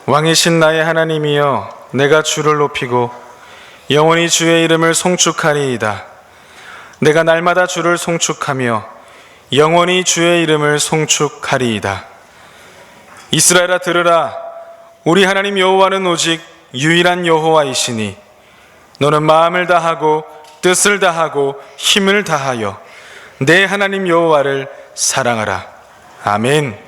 왕이신 나의 하나님이여, 내가 주를 높이고 영원히 주의 이름을 송축하리이다. 내가 날마다 주를 송축하며 영원히 주의 이름을 송축하리이다. 이스라엘아 들으라. 우리 하나님 여호와는 오직 유일한 여호와이시니 너는 마음을 다하고 뜻을 다하고 힘을 다하여 내 하나님 여호와를 사랑하라. 아멘.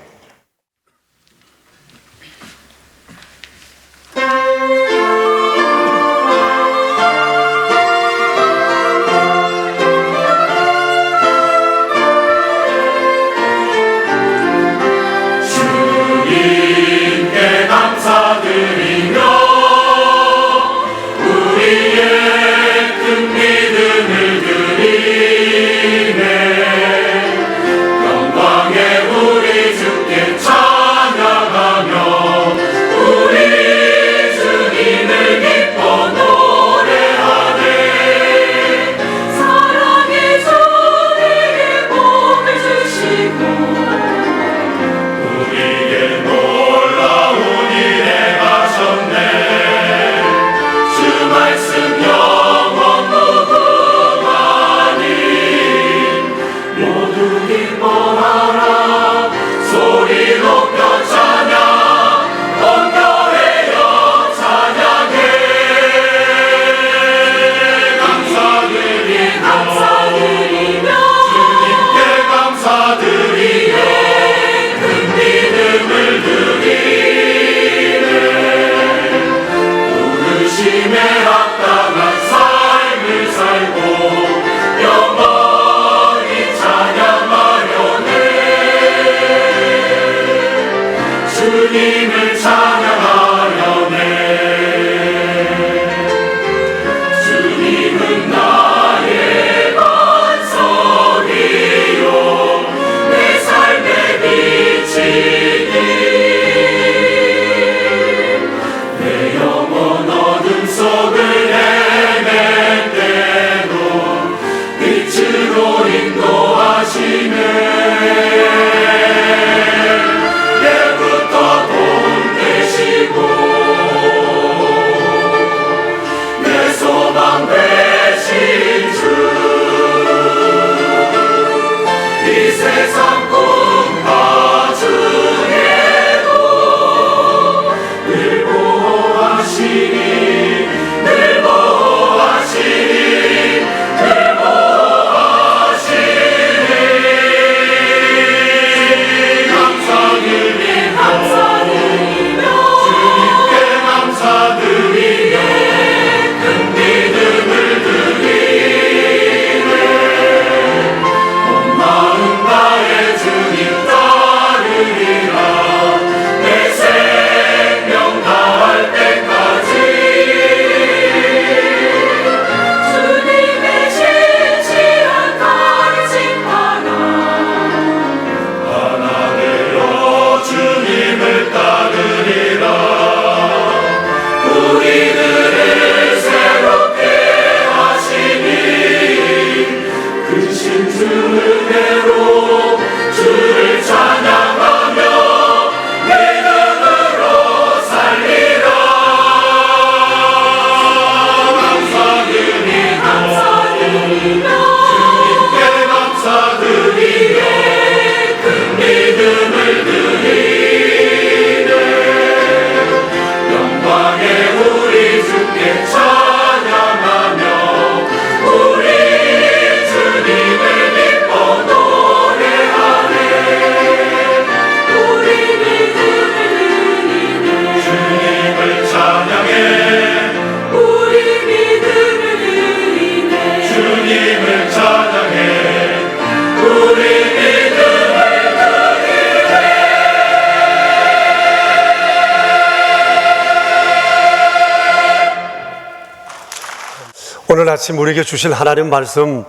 오늘 아침 우리에게 주실 하나님 말씀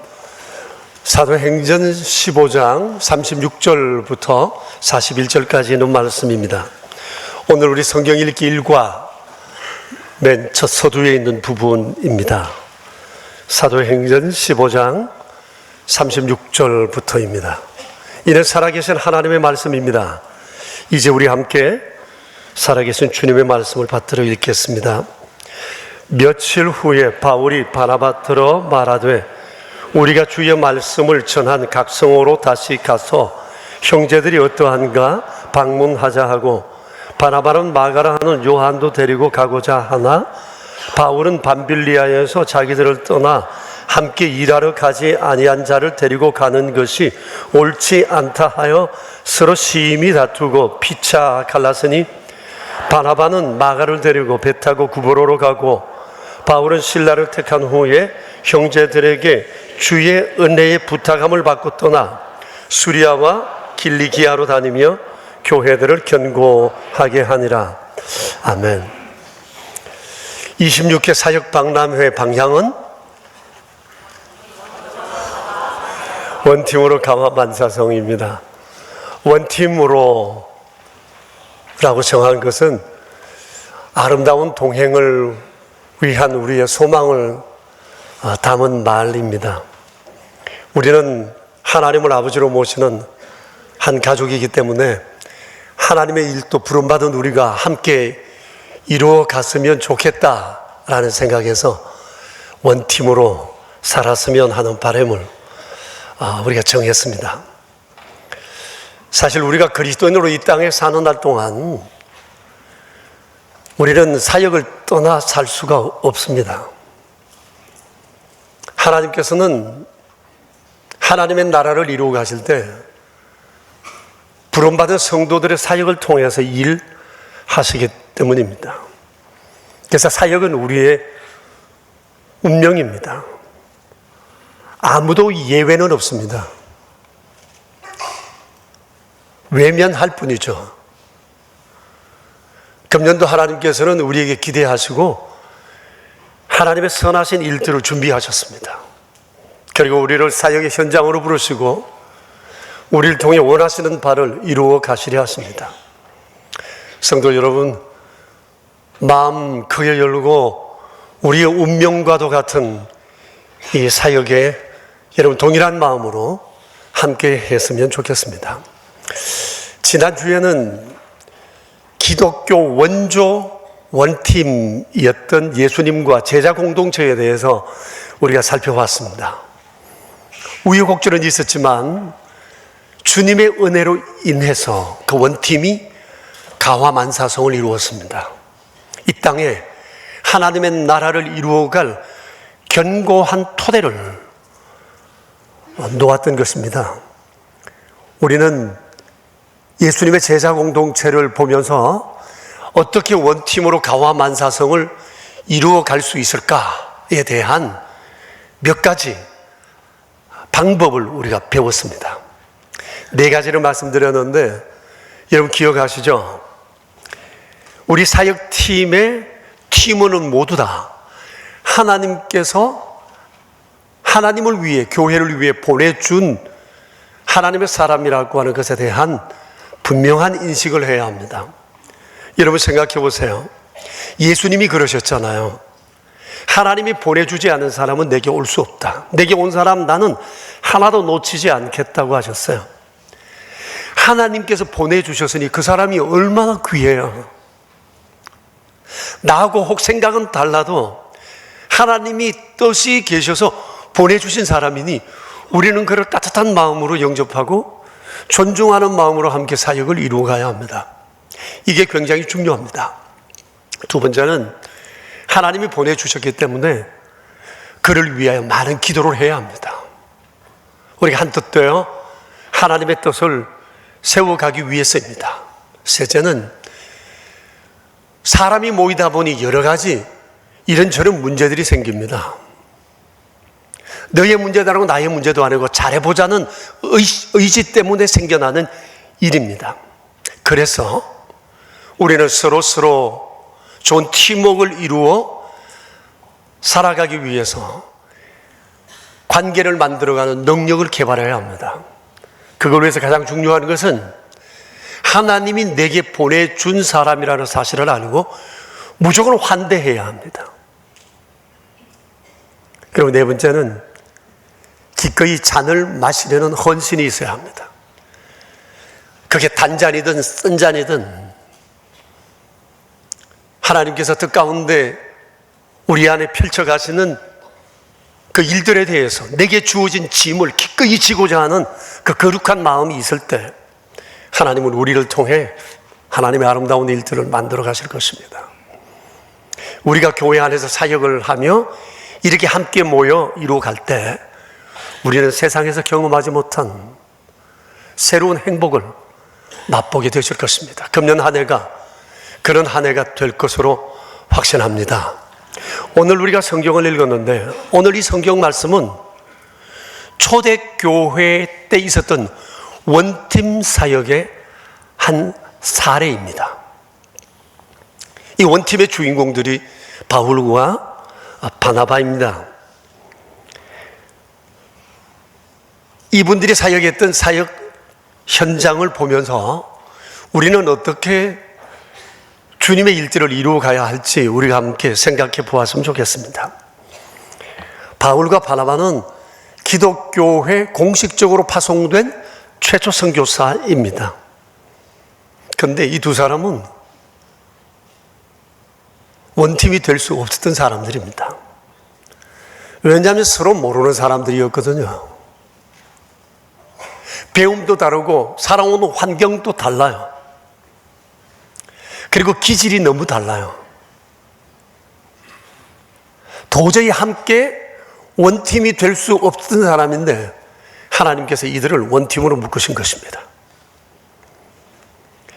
사도행전 15장 36절부터 41절까지 있는 말씀입니다. 오늘 우리 성경 읽기 일과 맨 첫 서두에 있는 부분입니다. 사도행전 15장 36절부터입니다. 이는 살아계신 하나님의 말씀입니다. 이제 우리 함께 살아계신 주님의 말씀을 받들어 읽겠습니다. 며칠 후에 바울이 바나바더러 말하되 우리가 주의 말씀을 전한 각성으로 다시 가서 형제들이 어떠한가 방문하자 하고 바나바는 마가라 하는 요한도 데리고 가고자 하나 바울은 밤빌리아에서 자기들을 떠나 함께 일하러 가지 아니한 자를 데리고 가는 것이 옳지 않다 하여 서로 심히 다투고 피차 갈랐으니 바나바는 마가를 데리고 배 타고 구브로로 가고 바울은 실라를 택한 후에 형제들에게 주의 은혜의 부탁함을 받고 떠나 수리아와 길리기아로 다니며 교회들을 견고하게 하니라. 아멘. 26회 사역박람회 방향은 원팀으로 강화 만사성입니다. 원팀으로 라고 정한 것은 아름다운 동행을 위한 우리의 소망을 담은 말입니다. 우리는 하나님을 아버지로 모시는 한 가족이기 때문에 하나님의 일도 부름받은 우리가 함께 이루어 갔으면 좋겠다라는 생각에서 원팀으로 살았으면 하는 바람을 우리가 정했습니다. 사실 우리가 그리스도인으로 이 땅에 사는 날 동안 우리는 사역을 떠나 살 수가 없습니다. 하나님께서는 하나님의 나라를 이루어 가실 때 부름받은 성도들의 사역을 통해서 일하시기 때문입니다. 그래서 사역은 우리의 운명입니다. 아무도 예외는 없습니다. 외면할 뿐이죠. 금년도 하나님께서는 우리에게 기대하시고 하나님의 선하신 일들을 준비하셨습니다. 그리고 우리를 사역의 현장으로 부르시고 우리를 통해 원하시는 바를 이루어 가시려 하십니다. 성도 여러분, 마음 크게 열고 우리의 운명과도 같은 이 사역에 여러분 동일한 마음으로 함께 했으면 좋겠습니다. 지난주에는 기독교 원조 원팀이었던 예수님과 제자 공동체에 대해서 우리가 살펴봤습니다. 우여곡절은 있었지만 주님의 은혜로 인해서 그 원팀이 가화만사성을 이루었습니다. 이 땅에 하나님의 나라를 이루어갈 견고한 토대를 놓았던 것입니다. 우리는 예수님의 제자 공동체를 보면서 어떻게 원팀으로 가화만사성을 이루어 갈 수 있을까에 대한 몇 가지 방법을 우리가 배웠습니다. 4가지를 말씀드렸는데 여러분 기억하시죠? 우리 사역팀의 팀원은 모두 다 하나님께서 하나님을 위해 교회를 위해 보내준 하나님의 사람이라고 하는 것에 대한 분명한 인식을 해야 합니다. 여러분 생각해 보세요. 예수님이 그러셨잖아요. 하나님이 보내주지 않은 사람은 내게 올 수 없다. 내게 온 사람 나는 하나도 놓치지 않겠다고 하셨어요. 하나님께서 보내주셨으니 그 사람이 얼마나 귀해요. 나하고 혹 생각은 달라도 하나님이 뜻이 계셔서 보내주신 사람이니 우리는 그를 따뜻한 마음으로 영접하고 존중하는 마음으로 함께 사역을 이루어가야 합니다. 이게 굉장히 중요합니다. 두 번째는 하나님이 보내주셨기 때문에 그를 위하여 많은 기도를 해야 합니다. 우리가 한 뜻되어 하나님의 뜻을 세워가기 위해서입니다. 셋째는 사람이 모이다 보니 여러 가지 이런저런 문제들이 생깁니다. 너의 문제도 아니고 나의 문제도 아니고 잘해보자는 의지 때문에 생겨나는 일입니다. 그래서 우리는 서로 좋은 팀워크를 이루어 살아가기 위해서 관계를 만들어가는 능력을 개발해야 합니다. 그걸 위해서 가장 중요한 것은 하나님이 내게 보내준 사람이라는 사실을 알고 무조건 환대해야 합니다. 그리고 네 번째는 기꺼이 잔을 마시려는 헌신이 있어야 합니다. 그게 단잔이든 쓴 잔이든 하나님께서 뜻가운데 우리 안에 펼쳐가시는 그 일들에 대해서 내게 주어진 짐을 기꺼이 지고자 하는 그 거룩한 마음이 있을 때 하나님은 우리를 통해 하나님의 아름다운 일들을 만들어 가실 것입니다. 우리가 교회 안에서 사역을 하며 이렇게 함께 모여 이루어갈 때 우리는 세상에서 경험하지 못한 새로운 행복을 맛보게 되실 것입니다. 금년 한 해가 그런 한 해가 될 것으로 확신합니다. 오늘 우리가 성경을 읽었는데 오늘 이 성경 말씀은 초대교회 때 있었던 원팀 사역의 한 사례입니다. 이 원팀의 주인공들이 바울과 바나바입니다. 이분들이 사역했던 사역 현장을 보면서 우리는 어떻게 주님의 일들을 이루어가야 할지 우리가 함께 생각해 보았으면 좋겠습니다. 바울과 바나바는 기독교회 공식적으로 파송된 최초 선교사입니다. 그런데 이 두 사람은 원팀이 될 수 없었던 사람들입니다. 왜냐하면 서로 모르는 사람들이었거든요. 배움도 다르고 살아오는 환경도 달라요. 그리고 기질이 너무 달라요. 도저히 함께 원팀이 될 수 없던 사람인데 하나님께서 이들을 원팀으로 묶으신 것입니다.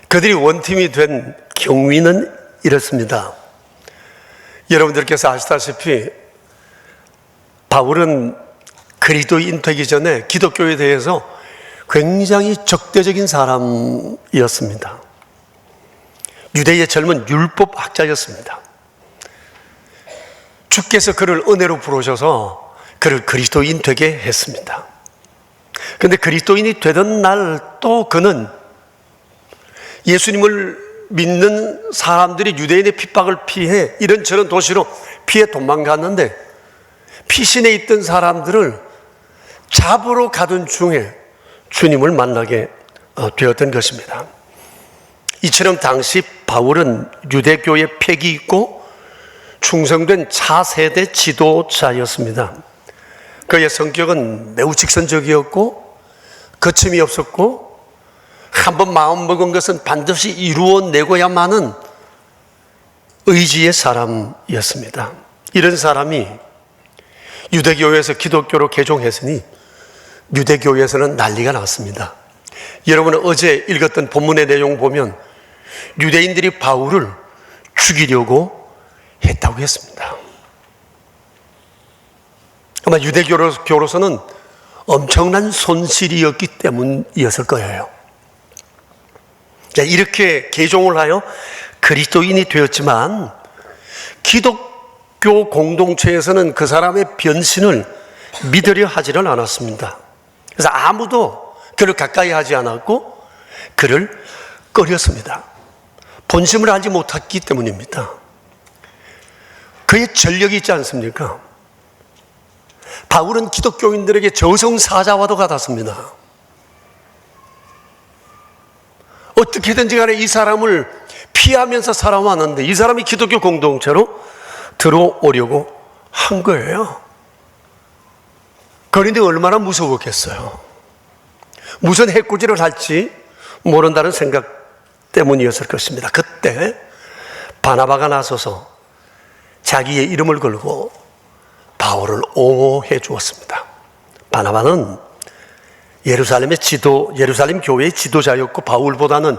그들이 원팀이 된 경위는 이렇습니다. 여러분들께서 아시다시피 바울은 그리스도인 되기 전에 기독교에 대해서 굉장히 적대적인 사람이었습니다. 유대의 젊은 율법학자였습니다. 주께서 그를 은혜로 부르셔서 그를 그리스도인 되게 했습니다. 그런데 그리스도인이 되던 날 또 그는 예수님을 믿는 사람들이 유대인의 핍박을 피해 이런저런 도시로 피해 도망갔는데 피신해 있던 사람들을 잡으러 가던 중에 주님을 만나게 되었던 것입니다. 이처럼 당시 바울은 유대교의 폐기 있고 충성된 차세대 지도자였습니다. 그의 성격은 매우 직선적이었고 거침이 없었고 한번 마음먹은 것은 반드시 이루어내고야만은 의지의 사람이었습니다. 이런 사람이 유대교에서 기독교로 개종했으니 유대교에서는 난리가 났습니다. 여러분은 어제 읽었던 본문의 내용 보면 유대인들이 바울을 죽이려고 했다고 했습니다. 아마 유대교로서는 엄청난 손실이었기 때문이었을 거예요. 이렇게 개종을 하여 그리스도인이 되었지만 기독교 공동체에서는 그 사람의 변신을 믿으려 하지를 않았습니다. 그래서 아무도 그를 가까이 하지 않았고 그를 꺼렸습니다. 본심을 알지 못했기 때문입니다. 그의 전력이 있지 않습니까? 바울은 기독교인들에게 저승사자와도 같았습니다. 어떻게든지 간에 이 사람을 피하면서 살아왔는데 이 사람이 기독교 공동체로 들어오려고 한 거예요. 그런데 얼마나 무서웠겠어요. 무슨 해코지를 할지 모른다는 생각 때문이었을 것입니다. 그때 바나바가 나서서 자기의 이름을 걸고 바울을 옹호해 주었습니다. 바나바는 예루살em 교회의 지도자였고 바울보다는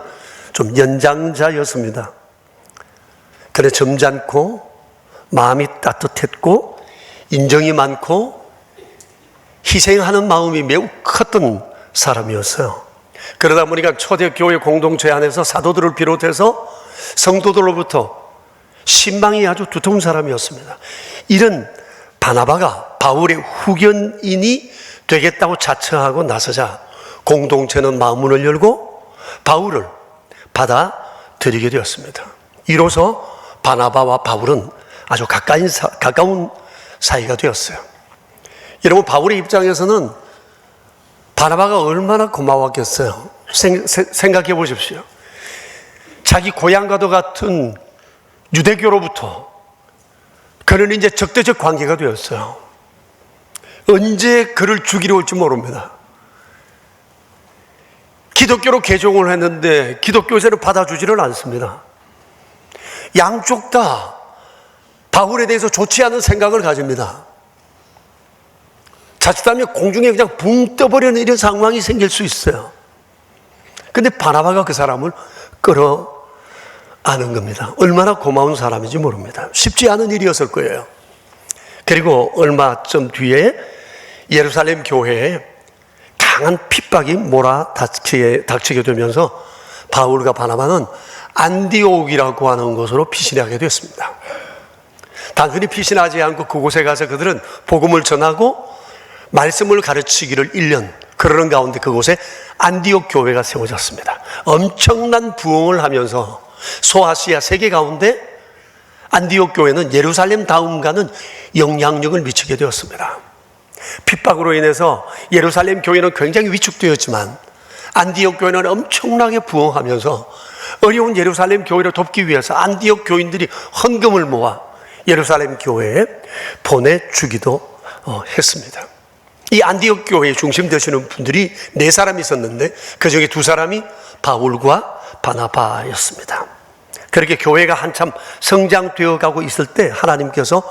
좀 연장자였습니다. 그래 점잖고 마음이 따뜻했고 인정이 많고 희생하는 마음이 매우 컸던 사람이었어요. 그러다 보니까 초대교회 공동체 안에서 사도들을 비롯해서 성도들로부터 신망이 아주 두터운 사람이었습니다. 이런 바나바가 바울의 후견인이 되겠다고 자처하고 나서자 공동체는 마음문을 열고 바울을 받아들이게 되었습니다. 이로써 바나바와 바울은 아주 가까운 사이가 되었어요. 여러분, 바울의 입장에서는 바나바가 얼마나 고마웠겠어요. 생각해 보십시오. 자기 고향과도 같은 유대교로부터 그는 이제 적대적 관계가 되었어요. 언제 그를 죽이려 올지 모릅니다. 기독교로 개종을 했는데 기독교에서는 받아주지를 않습니다. 양쪽 다 바울에 대해서 좋지 않은 생각을 가집니다. 자칫하면 공중에 그냥 붕 떠버리는 이런 상황이 생길 수 있어요. 근데 바나바가 그 사람을 끌어안은 겁니다. 얼마나 고마운 사람인지 모릅니다. 쉽지 않은 일이었을 거예요. 그리고 얼마쯤 뒤에 예루살렘 교회에 강한 핍박이 몰아닥치게 되면서 바울과 바나바는 안디옥이라고 하는 곳으로 피신하게 됐습니다. 단순히 피신하지 않고 그곳에 가서 그들은 복음을 전하고 말씀을 가르치기를 1년 그러는 가운데 그곳에 안디옥 교회가 세워졌습니다. 엄청난 부흥을 하면서 소아시아 세계 가운데 안디옥 교회는 예루살렘 다음가는 영향력을 미치게 되었습니다. 핍박으로 인해서 예루살렘 교회는 굉장히 위축되었지만 안디옥 교회는 엄청나게 부흥하면서 어려운 예루살렘 교회를 돕기 위해서 안디옥 교인들이 헌금을 모아 예루살렘 교회에 보내주기도 했습니다. 이 안디옥 교회의 중심 되시는 분들이 4사람이 있었는데 그 중에 2사람이 바울과 바나바였습니다. 그렇게 교회가 한참 성장되어 가고 있을 때 하나님께서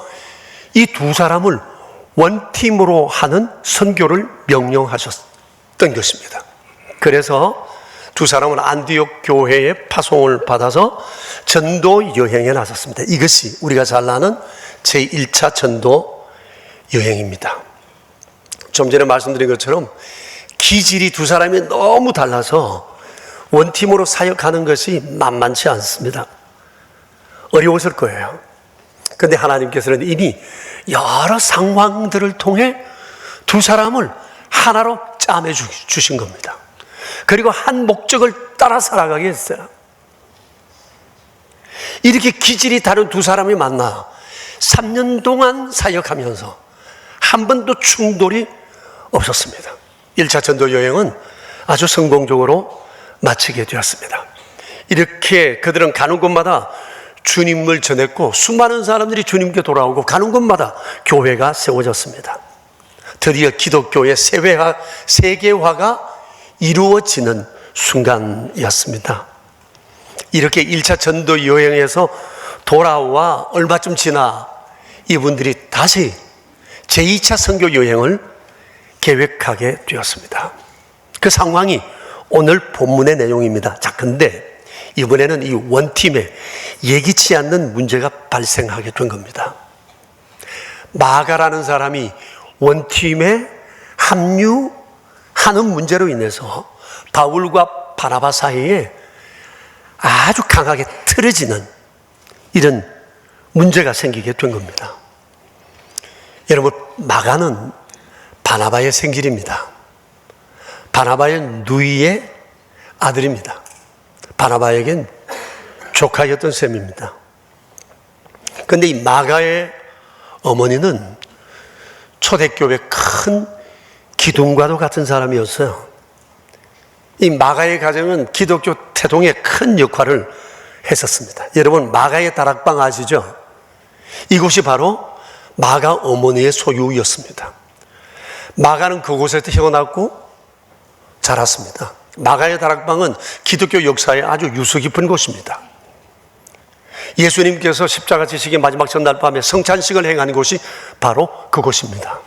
이 2사람을 원팀으로 하는 선교를 명령하셨던 것입니다. 그래서 2사람은 안디옥 교회의 파송을 받아서 전도 여행에 나섰습니다. 이것이 우리가 잘 아는 제1차 전도 여행입니다. 좀 전에 말씀드린 것처럼 기질이 2사람이 너무 달라서 원팀으로 사역하는 것이 만만치 않습니다. 어려웠을 거예요. 그런데 하나님께서는 이미 여러 상황들을 통해 2사람을 하나로 짜매 주신 겁니다. 그리고 한 목적을 따라 살아가게 했어요. 이렇게 기질이 다른 2사람이 만나 3년 동안 사역하면서 한 번도 충돌이 없었습니다. 1차 전도 여행은 아주 성공적으로 마치게 되었습니다. 이렇게 그들은 가는 곳마다 주님을 전했고 수많은 사람들이 주님께 돌아오고 가는 곳마다 교회가 세워졌습니다. 드디어 기독교의 세계화가 이루어지는 순간이었습니다. 이렇게 1차 전도 여행에서 돌아와 얼마쯤 지나 이분들이 다시 제2차 선교 여행을 계획하게 되었습니다. 그 상황이 오늘 본문의 내용입니다. 자, 근데 이번에는 이 원팀에 예기치 않는 문제가 발생하게 된 겁니다. 마가라는 사람이 원팀에 합류하는 문제로 인해서 바울과 바나바 사이에 아주 강하게 틀어지는 이런 문제가 생기게 된 겁니다. 여러분, 마가는 바나바의 생질입니다. 바나바의 누이의 아들입니다. 바나바에겐 조카였던 셈입니다. 그런데 이 마가의 어머니는 초대교회 큰 기둥과도 같은 사람이었어요. 이 마가의 가정은 기독교 태동에 큰 역할을 했었습니다. 여러분, 마가의 다락방 아시죠? 이곳이 바로 마가 어머니의 소유였습니다. 마가는 그곳에서 태어났고 자랐습니다. 마가의 다락방은 기독교 역사에 아주 유서 깊은 곳입니다. 예수님께서 십자가 지시기 마지막 전날 밤에 성찬식을 행한 곳이 바로 그곳입니다.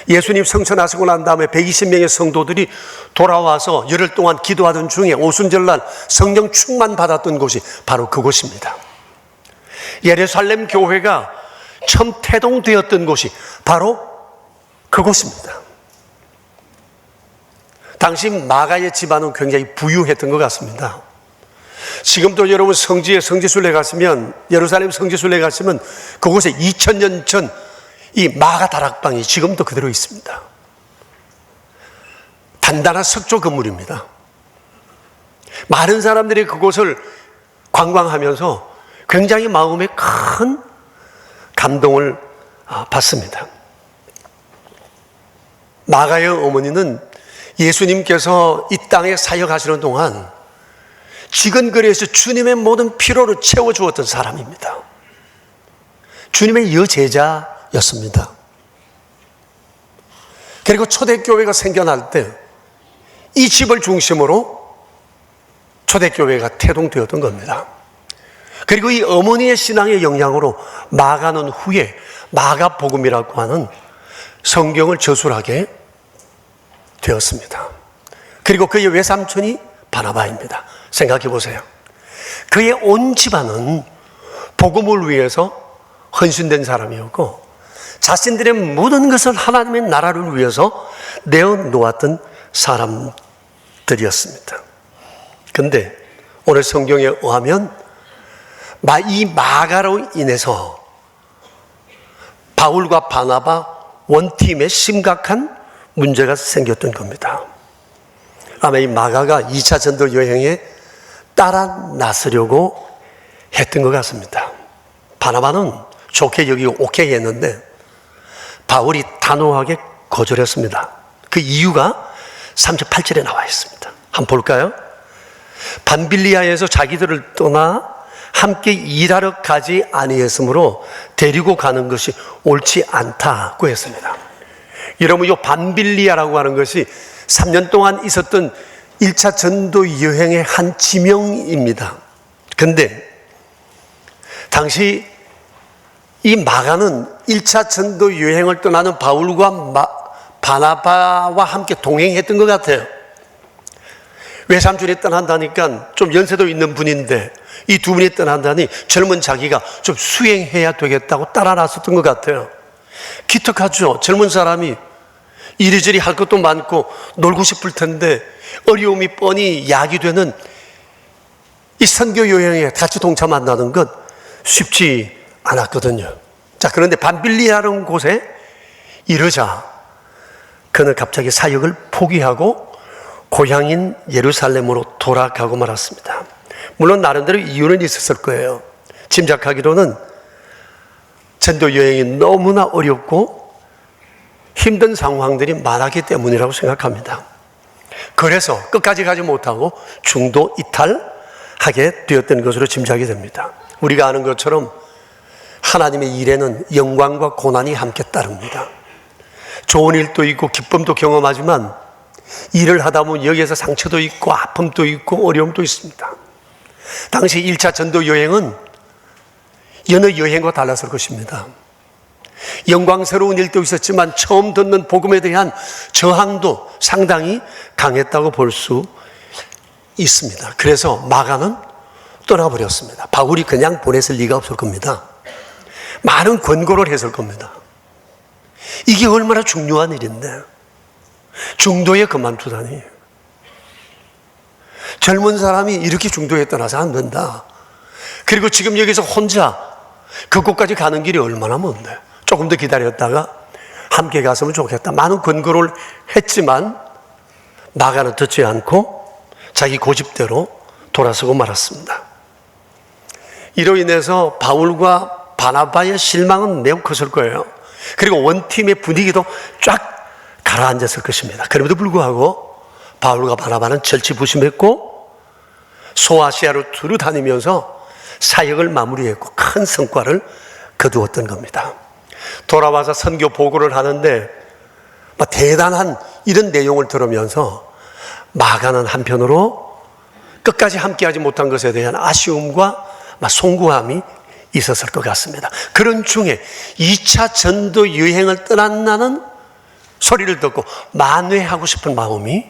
예수님 성천하시고 난 다음에 120명의 성도들이 돌아와서 열흘 동안 기도하던 중에 오순절날 성령 충만 받았던 곳이 바로 그곳입니다. 예루살렘 교회가 처음 태동되었던 곳이 바로 그곳입니다. 당시 마가의 집안은 굉장히 부유했던 것 같습니다. 지금도 여러분 성지순례 가시면, 예루살렘 성지순례 가시면 그곳에 2000년 전 이 마가 다락방이 지금도 그대로 있습니다. 단단한 석조 건물입니다. 많은 사람들이 그곳을 관광하면서 굉장히 마음에 큰 감동을 받습니다. 마가의 어머니는 예수님께서 이 땅에 사역하시는 동안 지근거리에서 주님의 모든 피로를 채워주었던 사람입니다. 주님의 여제자였습니다. 그리고 초대교회가 생겨날 때 이 집을 중심으로 초대교회가 태동되었던 겁니다. 그리고 이 어머니의 신앙의 영향으로 마가는 후에 마가복음이라고 하는 성경을 저술하게 되었습니다. 그리고 그의 외삼촌이 바나바입니다. 생각해 보세요. 그의 온 집안은 복음을 위해서 헌신된 사람이었고 자신들의 모든 것을 하나님의 나라를 위해서 내어놓았던 사람들이었습니다. 그런데 오늘 성경에 의하면 이 마가로 인해서 바울과 바나바 원팀에 심각한 문제가 생겼던 겁니다. 아마 이 마가가 2차 전도 여행에 따라 나서려고 했던 것 같습니다. 바나바는 좋게 여기고 오케이 했는데 바울이 단호하게 거절했습니다. 그 이유가 38절에 나와 있습니다. 한번 볼까요? 밤빌리아에서 자기들을 떠나 함께 일하러 가지 아니했으므로 데리고 가는 것이 옳지 않다고 했습니다. 여러분, 이 밤빌리아라고 하는 것이 3년 동안 있었던 1차 전도 여행의 한 지명입니다. 그런데 당시 이 마가는 1차 전도 여행을 떠나는 바울과 바나바와 함께 동행했던 것 같아요. 외삼촌이 떠난다니까 좀 연세도 있는 분인데 이 두 분이 떠난다니 젊은 자기가 좀 수행해야 되겠다고 따라 나섰던 것 같아요. 기특하죠. 젊은 사람이 이리저리 할 것도 많고 놀고 싶을 텐데 어려움이 뻔히 야기되는 이 선교 여행에 같이 동참한다는 것 쉽지 않았거든요. 자, 그런데 밤빌리아라는 곳에 이르자 그는 갑자기 사역을 포기하고 고향인 예루살렘으로 돌아가고 말았습니다. 물론 나름대로 이유는 있었을 거예요. 짐작하기로는 전도 여행이 너무나 어렵고 힘든 상황들이 많았기 때문이라고 생각합니다. 그래서 끝까지 가지 못하고 중도 이탈하게 되었던 것으로 짐작이 됩니다. 우리가 아는 것처럼 하나님의 일에는 영광과 고난이 함께 따릅니다. 좋은 일도 있고 기쁨도 경험하지만 일을 하다 보면 여기에서 상처도 있고 아픔도 있고 어려움도 있습니다. 당시 1차 전도 여행은 여느 여행과 달랐을 것입니다. 영광스러운 일도 있었지만 처음 듣는 복음에 대한 저항도 상당히 강했다고 볼 수 있습니다. 그래서 마가는 떠나버렸습니다. 바울이 그냥 보냈을 리가 없을 겁니다. 많은 권고를 했을 겁니다. 이게 얼마나 중요한 일인데 중도에 그만두다니. 젊은 사람이 이렇게 중도에 떠나서 안 된다. 그리고 지금 여기서 혼자 그곳까지 가는 길이 얼마나 먼데 조금 더 기다렸다가 함께 갔으면 좋겠다. 많은 권고를 했지만 마가는 듣지 않고 자기 고집대로 돌아서고 말았습니다. 이로 인해서 바울과 바나바의 실망은 매우 컸을 거예요. 그리고 원팀의 분위기도 쫙 가라앉았을 것입니다. 그럼에도 불구하고 바울과 바나바는 절치부심했고 소아시아로 두루 다니면서 사역을 마무리했고 큰 성과를 거두었던 겁니다. 돌아와서 선교 보고를 하는데 대단한 이런 내용을 들으면서 마가는 한편으로 끝까지 함께하지 못한 것에 대한 아쉬움과 송구함이 있었을 것 같습니다. 그런 중에 2차 전도 여행을 떠난다는 소리를 듣고 만회하고 싶은 마음이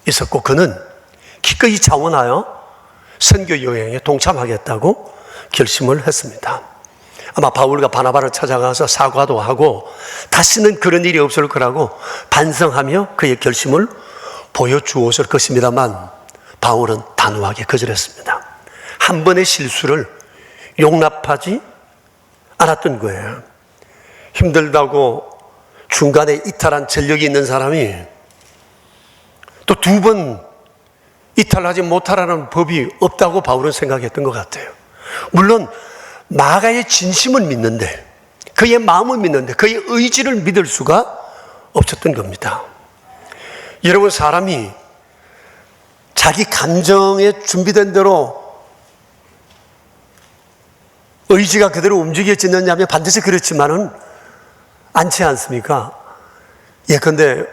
있었고 그는 기꺼이 자원하여 선교 여행에 동참하겠다고 결심을 했습니다. 아마 바울과 바나바를 찾아가서 사과도 하고 다시는 그런 일이 없을 거라고 반성하며 그의 결심을 보여주었을 것입니다만 바울은 단호하게 거절했습니다. 한 번의 실수를 용납하지 않았던 거예요. 힘들다고 중간에 이탈한 전력이 있는 사람이 또 두 번 이탈하지 못하라는 법이 없다고 바울은 생각했던 것 같아요. 물론 마가의 진심은 믿는데 그의 마음은 믿는데 그의 의지를 믿을 수가 없었던 겁니다. 여러분, 사람이 자기 감정에 준비된 대로 의지가 그대로 움직여지느냐 하면 반드시 그렇지만은 않지 않습니까? 예컨대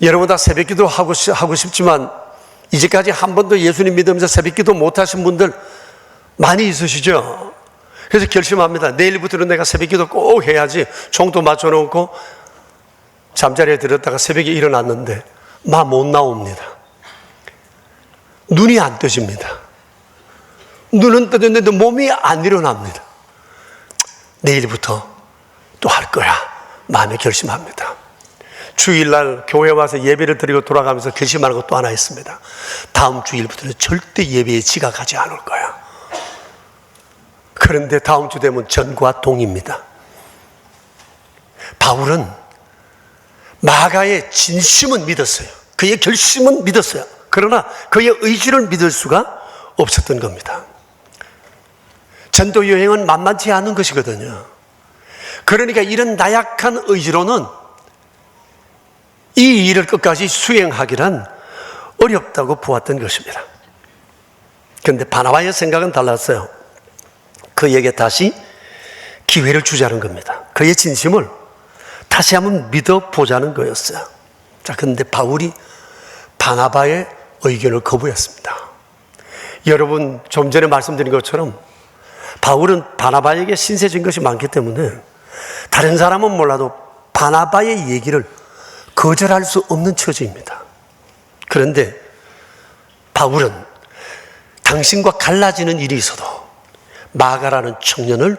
여러분 다 새벽기도 하고 싶지만 이제까지 한 번도 예수님 믿으면서 새벽기도 못하신 분들 많이 있으시죠? 그래서 결심합니다. 내일부터는 내가 새벽기도 꼭 해야지. 총도 맞춰놓고 잠자리에 들었다가 새벽에 일어났는데 못 나옵니다. 눈이 안 떠집니다. 눈은 떠졌는데 몸이 안 일어납니다. 내일부터 또 할 거야. 마음에 결심합니다. 주일날 교회 와서 예배를 드리고 돌아가면서 결심하는 것도 하나 있습니다. 다음 주일부터는 절대 예배에 지각하지 않을 거야. 그런데 다음 주 되면 전과 동입니다. 바울은 마가의 진심은 믿었어요. 그의 결심은 믿었어요. 그러나 그의 의지를 믿을 수가 없었던 겁니다. 전도 여행은 만만치 않은 것이거든요. 그러니까 이런 나약한 의지로는 이 일을 끝까지 수행하기란 어렵다고 보았던 것입니다. 그런데 바나바의 생각은 달랐어요. 그에게 다시 기회를 주자는 겁니다. 그의 진심을 다시 한번 믿어보자는 거였어요. 자, 그런데 바울이 바나바의 의견을 거부했습니다. 여러분, 좀 전에 말씀드린 것처럼 바울은 바나바에게 신세진 것이 많기 때문에 다른 사람은 몰라도 바나바의 얘기를 거절할 수 없는 처지입니다. 그런데 바울은 당신과 갈라지는 일이 있어도 마가라는 청년을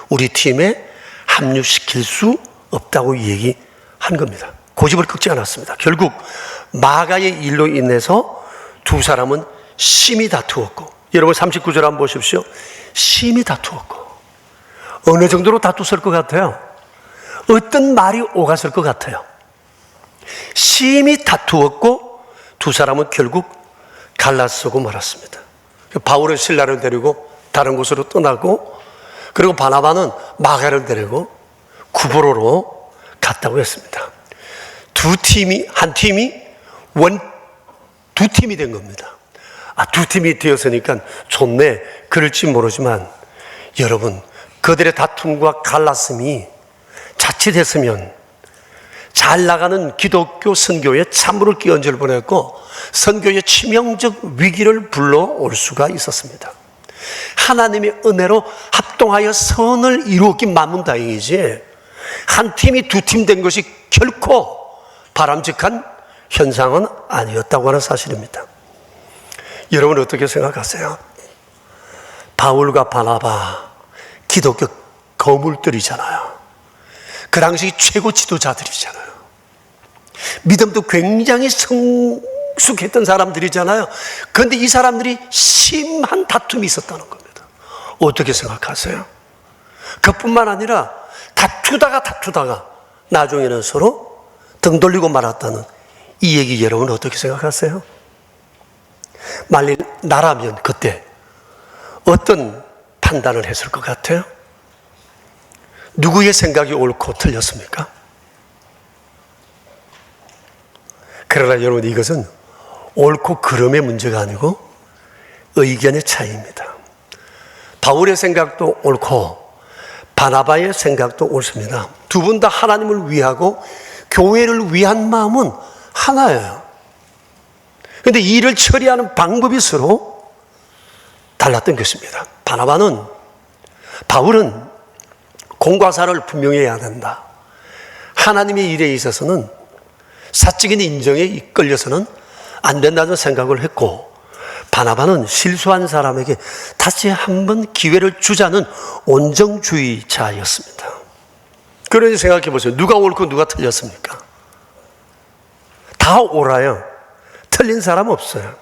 우리 팀에 합류시킬 수 없다고 얘기한 겁니다. 고집을 꺾지 않았습니다. 결국 마가의 일로 인해서 두 사람은 심히 다투었고, 여러분 39절 한번 보십시오. 심히 다투었고, 어느 정도로 다투었을 것 같아요? 어떤 말이 오갔을 것 같아요? 심히 다투었고 두 사람은 결국 갈라서고 말았습니다. 바울은 실라를 데리고 다른 곳으로 떠나고, 그리고 바나바는 마가를 데리고 구브로로 갔다고 했습니다. 두 팀이, 한 팀이 두 팀이 된 겁니다. 두 팀이 되었으니까 좋네, 그럴지 모르지만 여러분, 그들의 다툼과 갈랐음이 자칫했으면 잘 나가는 기독교 선교에 찬물을 끼얹을 뻔했고 선교의 치명적 위기를 불러올 수가 있었습니다. 하나님의 은혜로 합동하여 선을 이루었긴 만문다행이지 한 팀이 두 팀 된 것이 결코 바람직한 현상은 아니었다고 하는 사실입니다. 여러분 어떻게 생각하세요? 바울과 바나바 기독교 거물들이잖아요. 그 당시 최고 지도자들이잖아요. 믿음도 굉장히 성숙했던 사람들이잖아요. 그런데 이 사람들이 심한 다툼이 있었다는 겁니다. 어떻게 생각하세요? 그뿐만 아니라 다투다가 나중에는 서로 등 돌리고 말았다는 이 얘기, 여러분 어떻게 생각하세요? 만일 나라면 그때 어떤 판단을 했을 것 같아요? 누구의 생각이 옳고 틀렸습니까? 그러나 여러분, 이것은 옳고 그름의 문제가 아니고 의견의 차이입니다. 바울의 생각도 옳고 바나바의 생각도 옳습니다. 두 분 다 하나님을 위하고 교회를 위한 마음은 하나예요. 그런데 이 일을 처리하는 방법이 서로 달랐던 것입니다. 바울은 공과사를 분명히 해야 된다. 하나님의 일에 있어서는 사적인 인정에 이끌려서는 안 된다는 생각을 했고, 바나바는 실수한 사람에게 다시 한번 기회를 주자는 온정주의자였습니다. 그러니 생각해 보세요. 누가 옳고 누가 틀렸습니까? 다 옳아요. 틀린 사람 없어요.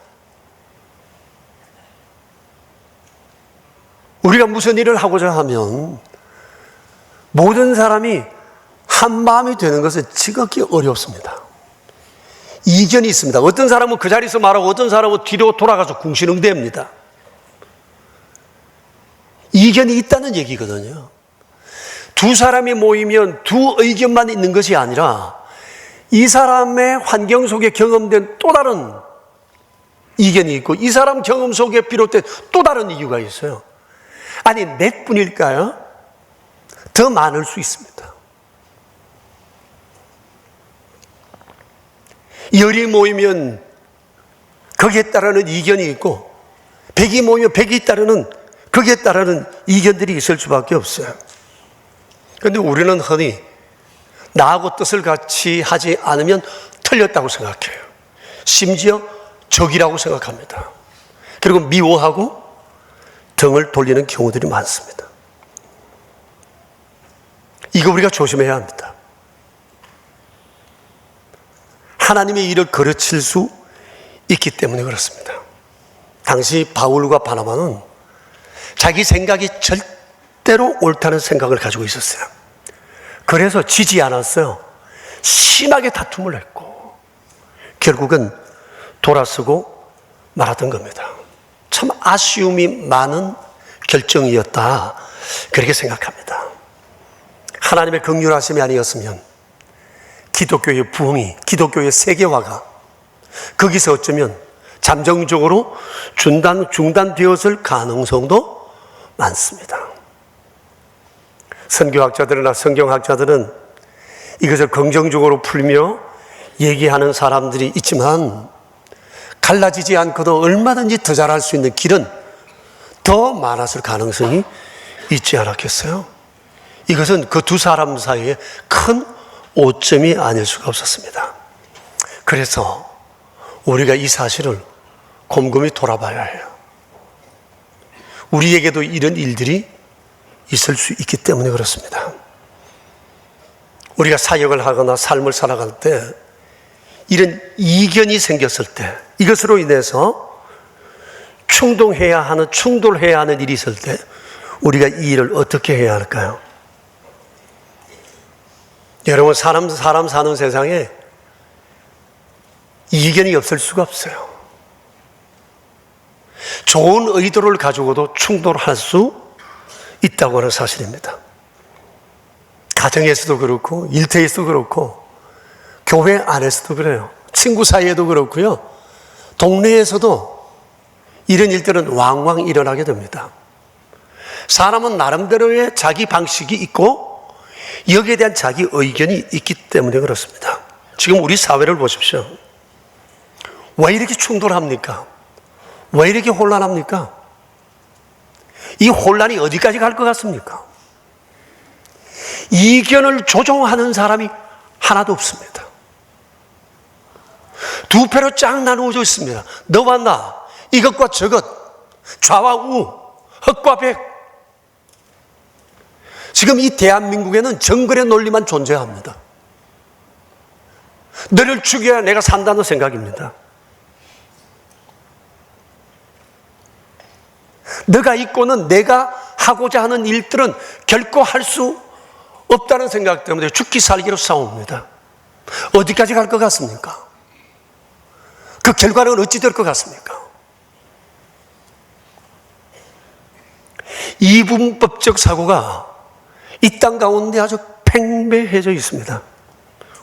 우리가 무슨 일을 하고자 하면 모든 사람이 한 마음이 되는 것은 지극히 어렵습니다. 이견이 있습니다. 어떤 사람은 그 자리에서 말하고 어떤 사람은 뒤로 돌아가서 궁시렁댑니다. 이견이 있다는 얘기거든요. 두 사람이 모이면 두 의견만 있는 것이 아니라 이 사람의 환경 속에 경험된 또 다른 이견이 있고 이 사람 경험 속에 비롯된 또 다른 이유가 있어요. 아니, 몇 분일까요? 더 많을 수 있습니다. 열이 모이면 거기에 따르는 이견이 있고, 백이 모이면 백이 따르는 거기에 따르는 이견들이 있을 수밖에 없어요. 그런데 우리는 흔히 나하고 뜻을 같이 하지 않으면 틀렸다고 생각해요. 심지어 적이라고 생각합니다. 그리고 미워하고 등을 돌리는 경우들이 많습니다. 이거 우리가 조심해야 합니다. 하나님의 일을 거르칠 수 있기 때문에 그렇습니다. 당시 바울과 바나바는 자기 생각이 절대로 옳다는 생각을 가지고 있었어요. 그래서 지지 않았어요. 심하게 다툼을 했고 결국은 돌아서고 말았던 겁니다. 참 아쉬움이 많은 결정이었다, 그렇게 생각합니다. 하나님의 긍휼하심이 아니었으면 기독교의 부흥이, 기독교의 세계화가 거기서 어쩌면 잠정적으로 중단되었을 가능성도 많습니다. 선교학자들이나 성경학자들은 이것을 긍정적으로 풀며 얘기하는 사람들이 있지만 갈라지지 않고도 얼마든지 더 잘할 수 있는 길은 더 많았을 가능성이 있지 않았겠어요? 이것은 그 두 사람 사이에 큰 오점이 아닐 수가 없었습니다. 그래서 우리가 이 사실을 곰곰이 돌아봐야 해요. 우리에게도 이런 일들이 있을 수 있기 때문에 그렇습니다. 우리가 사역을 하거나 삶을 살아갈 때 이런 이견이 생겼을 때, 이것으로 인해서 충돌해야 하는 일이 있을 때 우리가 이 일을 어떻게 해야 할까요? 여러분, 사람 사는 세상에 이견이 없을 수가 없어요. 좋은 의도를 가지고도 충돌할 수 있다고 하는 사실입니다. 가정에서도 그렇고 일터에서도 그렇고 교회 안에서도 그래요. 친구 사이에도 그렇고요. 동네에서도 이런 일들은 왕왕 일어나게 됩니다. 사람은 나름대로의 자기 방식이 있고 여기에 대한 자기 의견이 있기 때문에 그렇습니다. 지금 우리 사회를 보십시오. 왜 이렇게 충돌합니까? 왜 이렇게 혼란합니까? 이 혼란이 어디까지 갈 것 같습니까? 이견을 조종하는 사람이 하나도 없습니다. 두 패로 쫙 나누어져 있습니다. 너와 나, 이것과 저것, 좌와 우, 흑과 백. 지금 이 대한민국에는 정글의 논리만 존재합니다. 너를 죽여야 내가 산다는 생각입니다. 너가 있고는 내가 하고자 하는 일들은 결코 할 수 없다는 생각 때문에 죽기 살기로 싸웁니다. 어디까지 갈 것 같습니까? 그 결과는 어찌 될 것 같습니까? 이분법적 사고가 이 땅 가운데 아주 팽배해져 있습니다.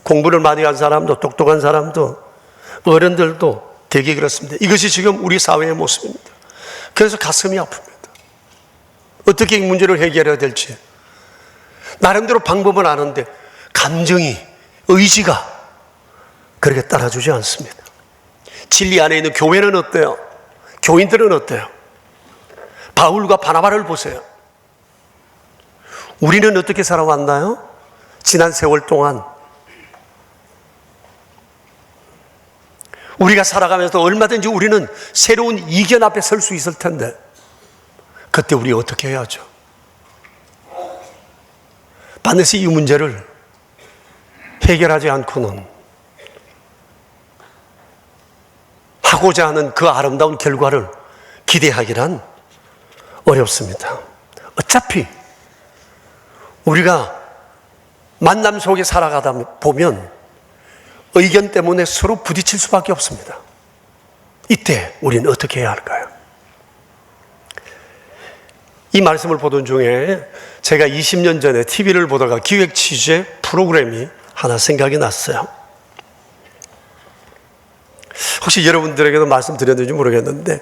공부를 많이 한 사람도, 똑똑한 사람도, 어른들도 되게 그렇습니다. 이것이 지금 우리 사회의 모습입니다. 그래서 가슴이 아픕니다. 어떻게 이 문제를 해결해야 될지 나름대로 방법은 아는데 감정이, 의지가 그렇게 따라주지 않습니다. 진리 안에 있는 교회는 어때요? 교인들은 어때요? 바울과 바나바를 보세요. 우리는 어떻게 살아왔나요? 지난 세월 동안 우리가 살아가면서 얼마든지 우리는 새로운 이견 앞에 설 수 있을 텐데 그때 우리 어떻게 해야죠? 반드시 이 문제를 해결하지 않고는 하고자 하는 그 아름다운 결과를 기대하기란 어렵습니다. 어차피 우리가 만남 속에 살아가다 보면 의견 때문에 서로 부딪힐 수밖에 없습니다. 이때 우리는 어떻게 해야 할까요? 이 말씀을 보던 중에 제가 20년 전에 TV를 보다가 기획 취재 프로그램이 하나 생각이 났어요. 혹시 여러분들에게도 말씀드렸는지 모르겠는데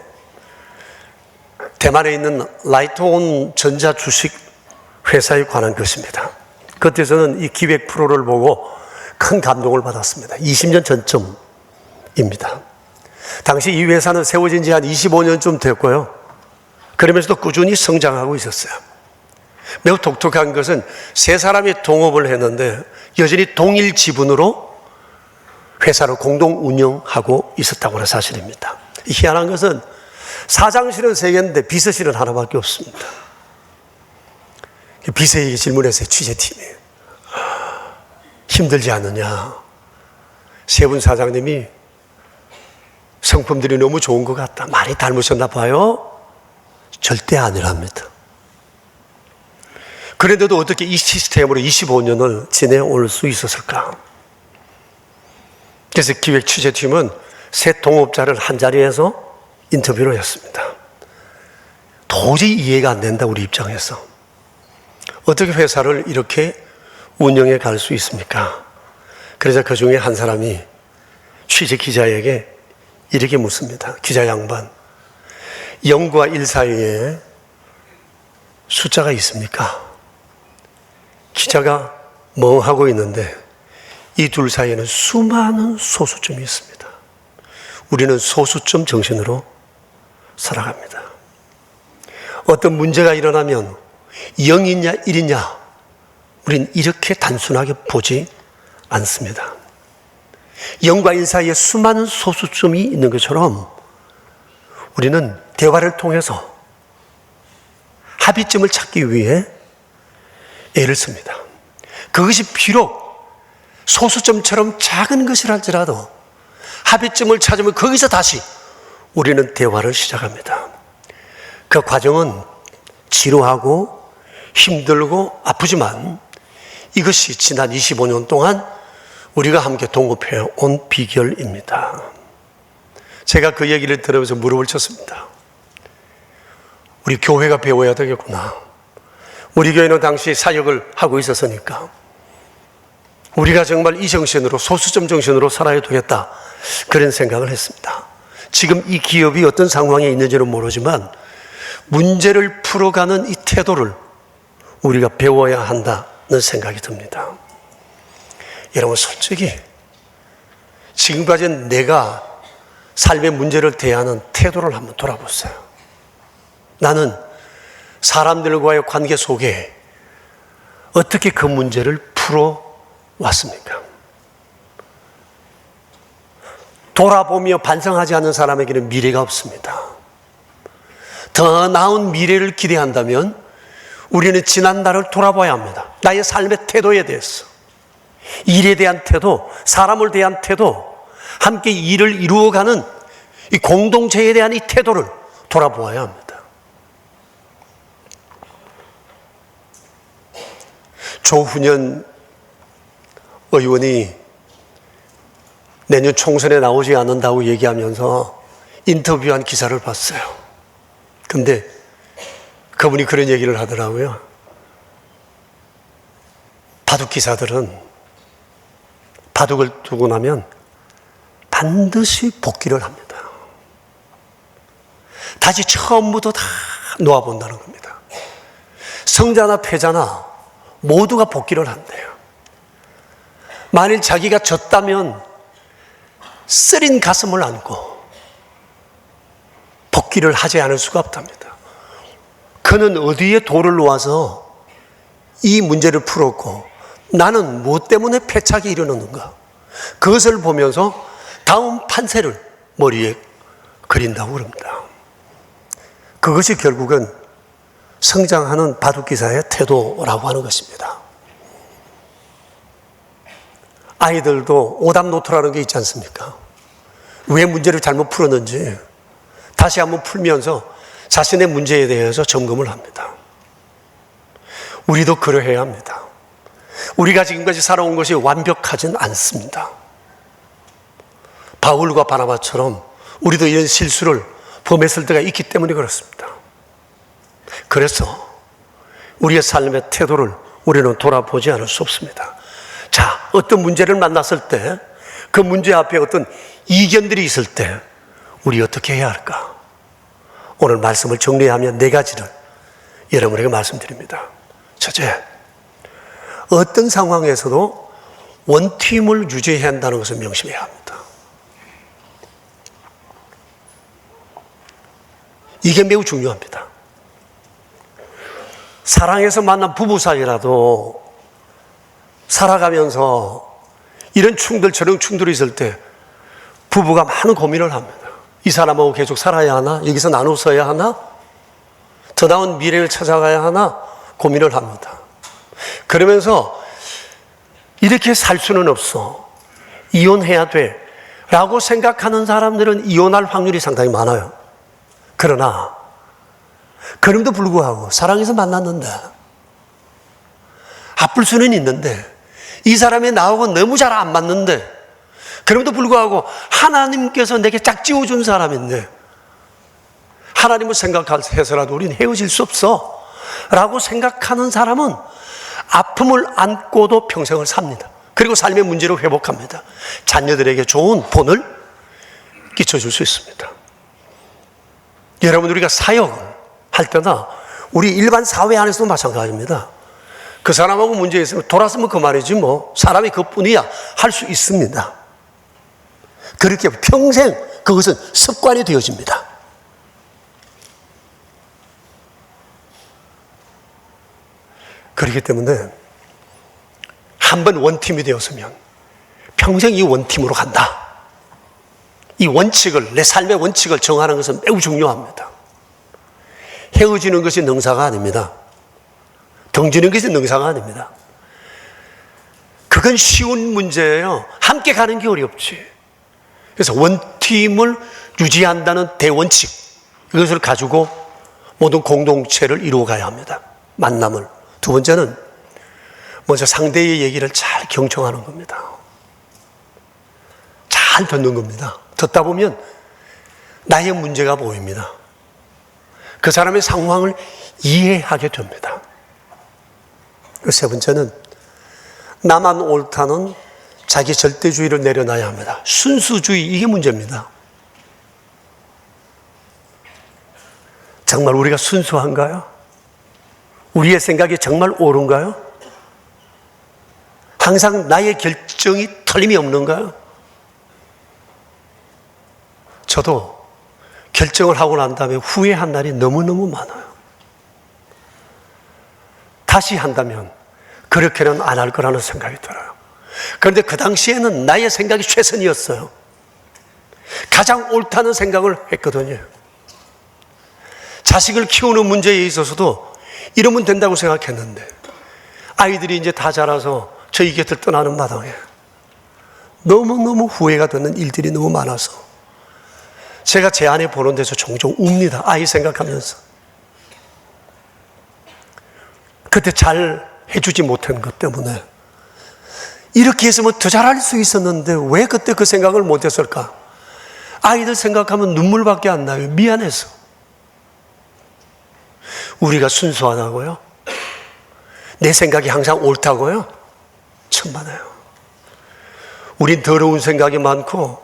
대만에 있는 라이트온 전자 주식 회사에 관한 것입니다. 그때서는 이 기획 프로를 보고 큰 감동을 받았습니다. 20년 전쯤입니다. 당시 이 회사는 세워진 지 한 25년쯤 됐고요. 그러면서도 꾸준히 성장하고 있었어요. 매우 독특한 것은 세 사람이 동업을 했는데 여전히 동일 지분으로 회사를 공동 운영하고 있었다고 하는 사실입니다. 희한한 것은 사장실은 3개인데 비서실은 하나밖에 없습니다. 비서에게 질문했어요. 취재팀이. 힘들지 않느냐. 세 분 사장님이 성품들이 너무 좋은 것 같다. 많이 닮으셨나 봐요. 절대 아니랍니다. 그런데도 어떻게 이 시스템으로 25년을 지내올 수 있었을까? 그래서 기획 취재팀은 세 동업자를 한자리에서 인터뷰를 했습니다. 도저히 이해가 안 된다, 우리 입장에서. 어떻게 회사를 이렇게 운영해 갈 수 있습니까? 그래서 그 중에 한 사람이 취재 기자에게 이렇게 묻습니다. 기자 양반, 0과 1 사이에 숫자가 있습니까? 기자가 멍하고 있는데 이 둘 사이에는 수많은 소수점이 있습니다. 우리는 소수점 정신으로 살아갑니다. 어떤 문제가 일어나면 0이냐 1이냐 우린 이렇게 단순하게 보지 않습니다. 0과 1 사이에 수많은 소수점이 있는 것처럼 우리는 대화를 통해서 합의점을 찾기 위해 애를 씁니다. 그것이 비록 소수점처럼 작은 것이랄지라도 합의점을 찾으면 거기서 다시 우리는 대화를 시작합니다. 그 과정은 지루하고 힘들고 아프지만 이것이 지난 25년 동안 우리가 함께 동업해 온 비결입니다. 제가 그 얘기를 들으면서 무릎을 쳤습니다. 우리 교회가 배워야 되겠구나. 우리 교회는 당시 사역을 하고 있었으니까 우리가 정말 이 정신으로 소수점 정신으로 살아야 되겠다 그런 생각을 했습니다. 지금 이 기업이 어떤 상황에 있는지는 모르지만 문제를 풀어가는 이 태도를 우리가 배워야 한다는 생각이 듭니다. 여러분 솔직히 지금까지 내가 삶의 문제를 대하는 태도를 한번 돌아보세요. 나는 사람들과의 관계 속에 어떻게 그 문제를 풀어왔습니까? 돌아보며 반성하지 않는 사람에게는 미래가 없습니다. 더 나은 미래를 기대한다면 우리는 지난 날을 돌아봐야 합니다. 나의 삶의 태도에 대해서, 일에 대한 태도, 사람을 대한 태도, 함께 일을 이루어가는 이 공동체에 대한 이 태도를 돌아보아야 합니다. 조훈현 의원이 내년 총선에 나오지 않는다고 얘기하면서 인터뷰한 기사를 봤어요. 근데 그분이 그런 얘기를 하더라고요. 바둑 기사들은 바둑을 두고 나면 반드시 복귀를 합니다. 다시 처음부터 다 놓아본다는 겁니다. 승자나 패자나 모두가 복귀를 한대요. 만일 자기가 졌다면 쓰린 가슴을 안고 복귀를 하지 않을 수가 없답니다. 그는 어디에 돌을 놓아서 이 문제를 풀었고 나는 무엇 때문에 패착이 일어났는가, 그것을 보면서 다음 판세를 머리에 그린다고 그럽니다. 그것이 결국은 성장하는 바둑기사의 태도라고 하는 것입니다. 아이들도 오답노트라는 게 있지 않습니까? 왜 문제를 잘못 풀었는지 다시 한번 풀면서 자신의 문제에 대해서 점검을 합니다. 우리도 그러해야 합니다. 우리가 지금까지 살아온 것이 완벽하진 않습니다. 바울과 바나바처럼 우리도 이런 실수를 범했을 때가 있기 때문에 그렇습니다. 그래서 우리의 삶의 태도를 우리는 돌아보지 않을 수 없습니다. 자, 어떤 문제를 만났을 때 그 문제 앞에 어떤 이견들이 있을 때 우리 어떻게 해야 할까? 오늘 말씀을 정리하면 네 가지를 여러분에게 말씀드립니다. 첫째, 어떤 상황에서도 원팀을 유지해야 한다는 것을 명심해야 합니다. 이게 매우 중요합니다. 사랑해서 만난 부부 사이라도 살아가면서 이런 충돌, 저런 충돌이 있을 때 부부가 많은 고민을 합니다. 이 사람하고 계속 살아야 하나? 여기서 나누어야 하나? 더 나은 미래를 찾아가야 하나? 고민을 합니다. 그러면서 이렇게 살 수는 없어. 이혼해야 돼. 라고 생각하는 사람들은 이혼할 확률이 상당히 많아요. 그러나 그럼에도 불구하고 사랑해서 만났는데 아플 수는 있는데 이 사람이 나하고 너무 잘 안 맞는데 그럼에도 불구하고 하나님께서 내게 짝 지어준 사람인데 하나님을 생각해서라도 우리는 헤어질 수 없어 라고 생각하는 사람은 아픔을 안고도 평생을 삽니다. 그리고 삶의 문제로 회복합니다. 자녀들에게 좋은 본을 끼쳐줄 수 있습니다. 여러분, 우리가 사역을 할 때나 우리 일반 사회 안에서도 마찬가지입니다. 그 사람하고 문제 있으면 돌아서면 그만이지 뭐 사람이 그뿐이야 할 수 있습니다. 그렇게 평생 그것은 습관이 되어집니다. 그렇기 때문에 한번 원팀이 되었으면 평생 이 원팀으로 간다. 이 원칙을, 내 삶의 원칙을 정하는 것은 매우 중요합니다. 헤어지는 것이 능사가 아닙니다. 등지는 것이 능사가 아닙니다. 그건 쉬운 문제예요. 함께 가는 게 어렵지. 그래서 원팀을 유지한다는 대원칙, 이것을 가지고 모든 공동체를 이루어가야 합니다. 만남을. 두 번째는 먼저 상대의 얘기를 잘 경청하는 겁니다. 잘 듣는 겁니다. 듣다 보면 나의 문제가 보입니다. 그 사람의 상황을 이해하게 됩니다. 세 번째는 나만 옳다는 자기 절대주의를 내려놔야 합니다. 순수주의, 이게 문제입니다. 정말 우리가 순수한가요? 우리의 생각이 정말 옳은가요? 항상 나의 결정이 틀림이 없는가요? 저도 결정을 하고 난 다음에 후회한 날이 너무너무 많아요. 다시 한다면 그렇게는 안 할 거라는 생각이 들어요. 그런데 그 당시에는 나의 생각이 최선이었어요. 가장 옳다는 생각을 했거든요. 자식을 키우는 문제에 있어서도 이러면 된다고 생각했는데 아이들이 이제 다 자라서 저희 곁을 떠나는 마당에 너무너무 후회가 되는 일들이 너무 많아서 제가 제 안에 보는 데서 종종 웁니다. 아이 생각하면서. 그때 잘 해주지 못한 것 때문에 이렇게 했으면 더 잘할 수 있었는데 왜 그때 그 생각을 못했을까? 아이들 생각하면 눈물밖에 안 나요. 미안해서. 우리가 순수하다고요? 내 생각이 항상 옳다고요? 천만에요. 우린 더러운 생각이 많고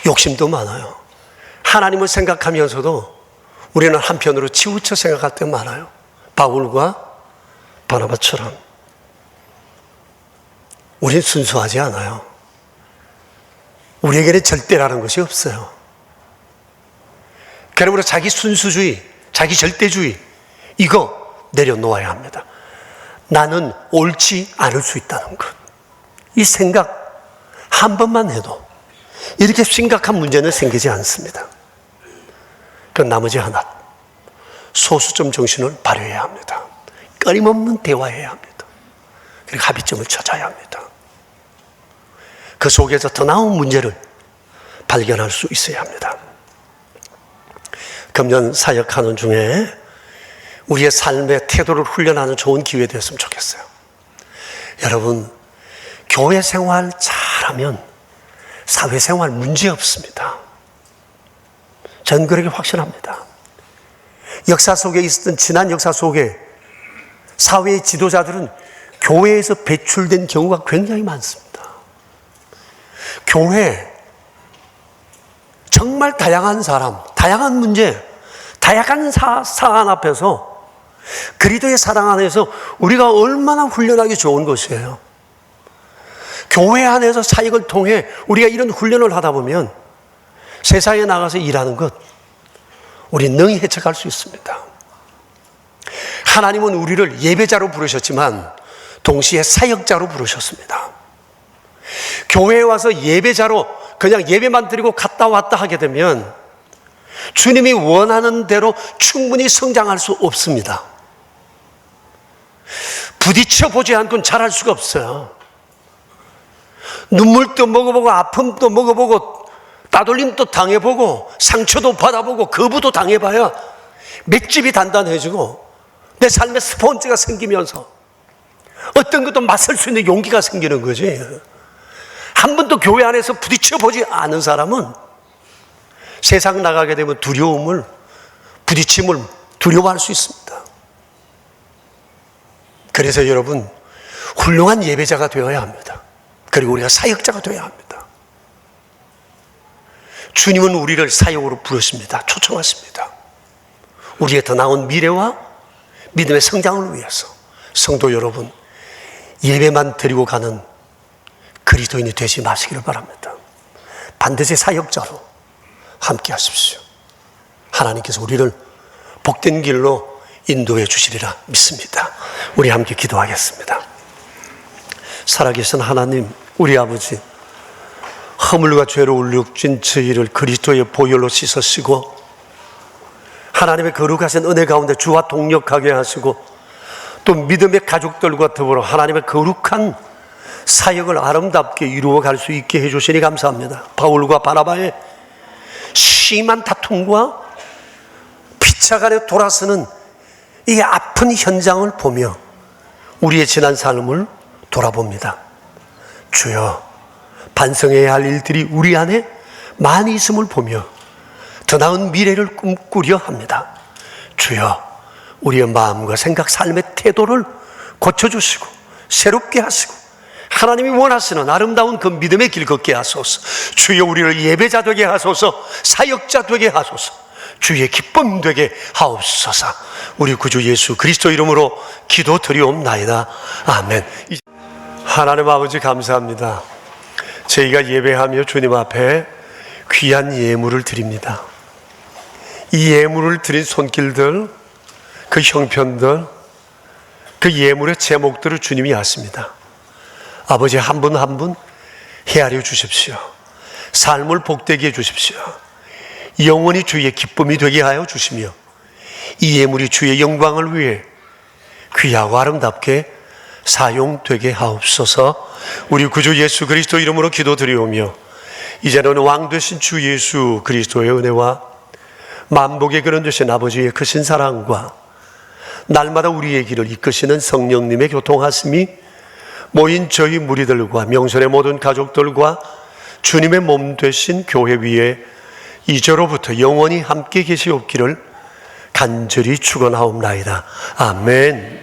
욕심도 많아요. 하나님을 생각하면서도 우리는 한편으로 치우쳐 생각할 때 많아요. 바울과 바나바처럼. 우린 순수하지 않아요. 우리에게는 절대라는 것이 없어요. 그러므로 자기 순수주의, 자기 절대주의, 이거 내려놓아야 합니다. 나는 옳지 않을 수 있다는 것. 이 생각 한 번만 해도 이렇게 심각한 문제는 생기지 않습니다. 그 나머지 하나, 소수점 정신을 발휘해야 합니다. 끊임없는 대화해야 합니다. 그리고 합의점을 찾아야 합니다. 그 속에서 더 나은 문제를 발견할 수 있어야 합니다. 금년 사역하는 중에 우리의 삶의 태도를 훈련하는 좋은 기회 되었으면 좋겠어요. 여러분, 교회 생활 잘하면 사회생활 문제 없습니다. 저는 그렇게 확신합니다. 역사 속에 있었던 지난 역사 속에 사회의 지도자들은 교회에서 배출된 경우가 굉장히 많습니다. 교회, 정말 다양한 사람, 다양한 문제, 다양한 사안 앞에서 그리스도의 사랑 안에서 우리가 얼마나 훈련하기 좋은 것이에요. 교회 안에서 사역을 통해 우리가 이런 훈련을 하다 보면 세상에 나가서 일하는 것 우리 능히 해석할 수 있습니다. 하나님은 우리를 예배자로 부르셨지만 동시에 사역자로 부르셨습니다. 교회에 와서 예배자로 그냥 예배만 드리고 갔다 왔다 하게 되면 주님이 원하는 대로 충분히 성장할 수 없습니다. 부딪혀 보지 않고는 잘할 수가 없어요. 눈물도 먹어보고 아픔도 먹어보고 따돌림도 당해보고 상처도 받아보고 거부도 당해봐야 맷집이 단단해지고 내 삶에 스폰지가 생기면서 어떤 것도 맞설 수 있는 용기가 생기는 거지. 한 번도 교회 안에서 부딪혀 보지 않은 사람은 세상 나가게 되면 두려움을, 부딪힘을 두려워할 수 있습니다. 그래서 여러분, 훌륭한 예배자가 되어야 합니다. 그리고 우리가 사역자가 되어야 합니다. 주님은 우리를 사역으로 부르십니다. 초청하십니다. 우리의 더 나은 미래와 믿음의 성장을 위해서 성도 여러분, 예배만 드리고 가는 그리스도인이 되지 마시기를 바랍니다. 반드시 사역자로 함께 하십시오. 하나님께서 우리를 복된 길로 인도해 주시리라 믿습니다. 우리 함께 기도하겠습니다. 살아계신 하나님, 우리 아버지, 허물과 죄로 울룩진 저희를 그리스도의 보혈로 씻으시고 하나님의 거룩하신 은혜 가운데 주와 동력하게 하시고 또 믿음의 가족들과 더불어 하나님의 거룩한 사역을 아름답게 이루어갈 수 있게 해주시니 감사합니다. 바울과 바나바의 심한 다툼과 피차간에 돌아서는 이 아픈 현장을 보며 우리의 지난 삶을 돌아봅니다. 주여, 반성해야 할 일들이 우리 안에 많이 있음을 보며 더 나은 미래를 꿈꾸려 합니다. 주여, 우리의 마음과 생각, 삶의 태도를 고쳐주시고 새롭게 하시고 하나님이 원하시는 아름다운 그 믿음의 길 걷게 하소서. 주여, 우리를 예배자 되게 하소서. 사역자 되게 하소서. 주의 기쁨 되게 하옵소서. 우리 구주 예수 그리스도 이름으로 기도드리옵나이다. 아멘. 하나님 아버지, 감사합니다. 저희가 예배하며 주님 앞에 귀한 예물을 드립니다. 이 예물을 드린 손길들, 그 형편들, 그 예물의 제목들을 주님이 아십니다. 아버지, 한 분 한 분 헤아려 주십시오. 삶을 복되게 해 주십시오. 영원히 주의 기쁨이 되게 하여 주시며 이 예물이 주의 영광을 위해 귀하고 아름답게 사용되게 하옵소서. 우리 구주 예수 그리스도 이름으로 기도드리오며 이제는 왕 되신 주 예수 그리스도의 은혜와 만복의 그런 되신 아버지의 크신 사랑과 날마다 우리의 길을 이끄시는 성령님의 교통하심이 모인 저희 무리들과 명선의 모든 가족들과 주님의 몸 되신 교회 위에 이제로부터 영원히 함께 계시옵기를 간절히 축원하옵나이다. 아멘.